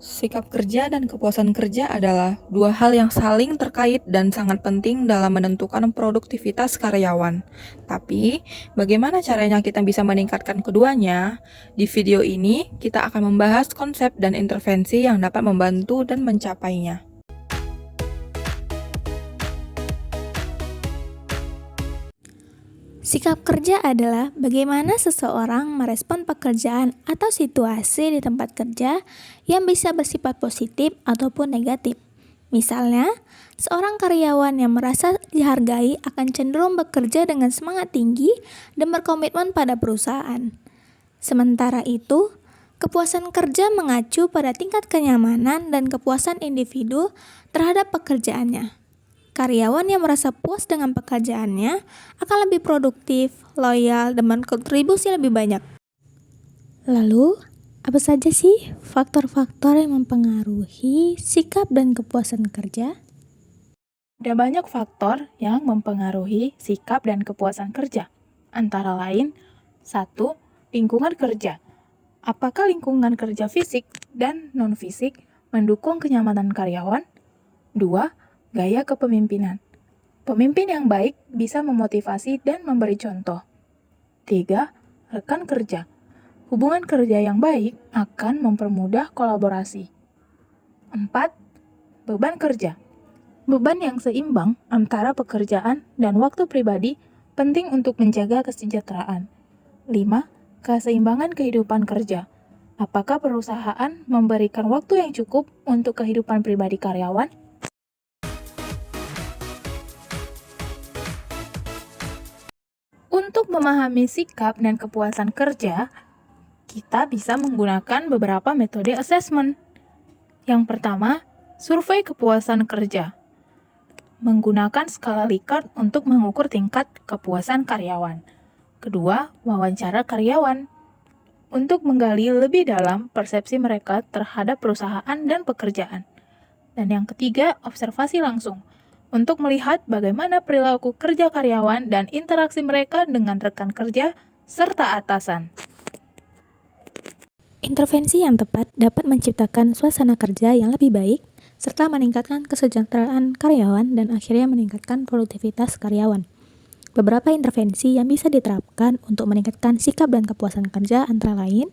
Sikap kerja dan kepuasan kerja adalah dua hal yang saling terkait dan sangat penting dalam menentukan produktivitas karyawan. Tapi, bagaimana caranya kita bisa meningkatkan keduanya? Di video ini, kita akan membahas konsep dan intervensi yang dapat membantu dan mencapainya. Sikap kerja adalah bagaimana seseorang merespon pekerjaan atau situasi di tempat kerja yang bisa bersifat positif ataupun negatif. Misalnya, seorang karyawan yang merasa dihargai akan cenderung bekerja dengan semangat tinggi dan berkomitmen pada perusahaan. Sementara itu, kepuasan kerja mengacu pada tingkat kenyamanan dan kepuasan individu terhadap pekerjaannya. Karyawan yang merasa puas dengan pekerjaannya akan lebih produktif, loyal, dan berkontribusi lebih banyak. Lalu, apa saja sih faktor-faktor yang mempengaruhi sikap dan kepuasan kerja? Ada banyak faktor yang mempengaruhi sikap dan kepuasan kerja. Antara lain, 1. Lingkungan kerja. Apakah lingkungan kerja fisik dan non-fisik mendukung kenyamanan karyawan? 2. Gaya kepemimpinan. Pemimpin yang baik bisa memotivasi dan memberi contoh. 3. Rekan kerja. Hubungan kerja yang baik akan mempermudah kolaborasi. 4. Beban kerja. Beban yang seimbang antara pekerjaan dan waktu pribadi penting untuk menjaga kesejahteraan. 5. Keseimbangan kehidupan kerja. Apakah perusahaan memberikan waktu yang cukup untuk kehidupan pribadi karyawan? Untuk memahami sikap dan kepuasan kerja, kita bisa menggunakan beberapa metode assessment. Yang pertama, survei kepuasan kerja. Menggunakan skala Likert untuk mengukur tingkat kepuasan karyawan. Kedua, wawancara karyawan. Untuk menggali lebih dalam persepsi mereka terhadap perusahaan dan pekerjaan. Dan yang ketiga, observasi langsung. Untuk melihat bagaimana perilaku kerja karyawan dan interaksi mereka dengan rekan kerja serta atasan. Intervensi yang tepat dapat menciptakan suasana kerja yang lebih baik, serta meningkatkan kesejahteraan karyawan dan akhirnya meningkatkan produktivitas karyawan. Beberapa intervensi yang bisa diterapkan untuk meningkatkan sikap dan kepuasan kerja antara lain: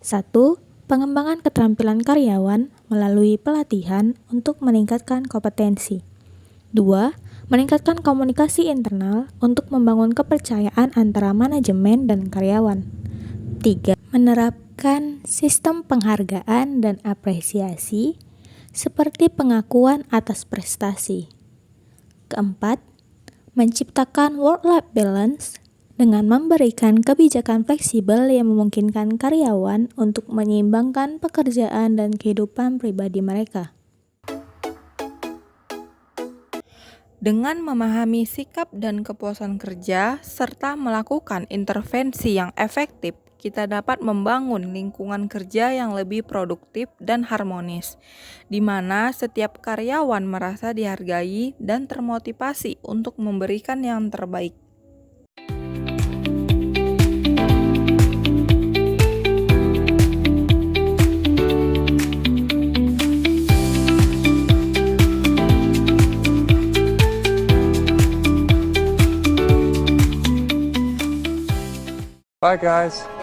1. Pengembangan keterampilan karyawan melalui pelatihan untuk meningkatkan kompetensi. 2. Meningkatkan komunikasi internal untuk membangun kepercayaan antara manajemen dan karyawan. 3. Menerapkan sistem penghargaan dan apresiasi seperti pengakuan atas prestasi. 4. Menciptakan work-life balance dengan memberikan kebijakan fleksibel yang memungkinkan karyawan untuk menyeimbangkan pekerjaan dan kehidupan pribadi mereka. Dengan memahami sikap dan kepuasan kerja, serta melakukan intervensi yang efektif, kita dapat membangun lingkungan kerja yang lebih produktif dan harmonis, di mana setiap karyawan merasa dihargai dan termotivasi untuk memberikan yang terbaik. Bye guys.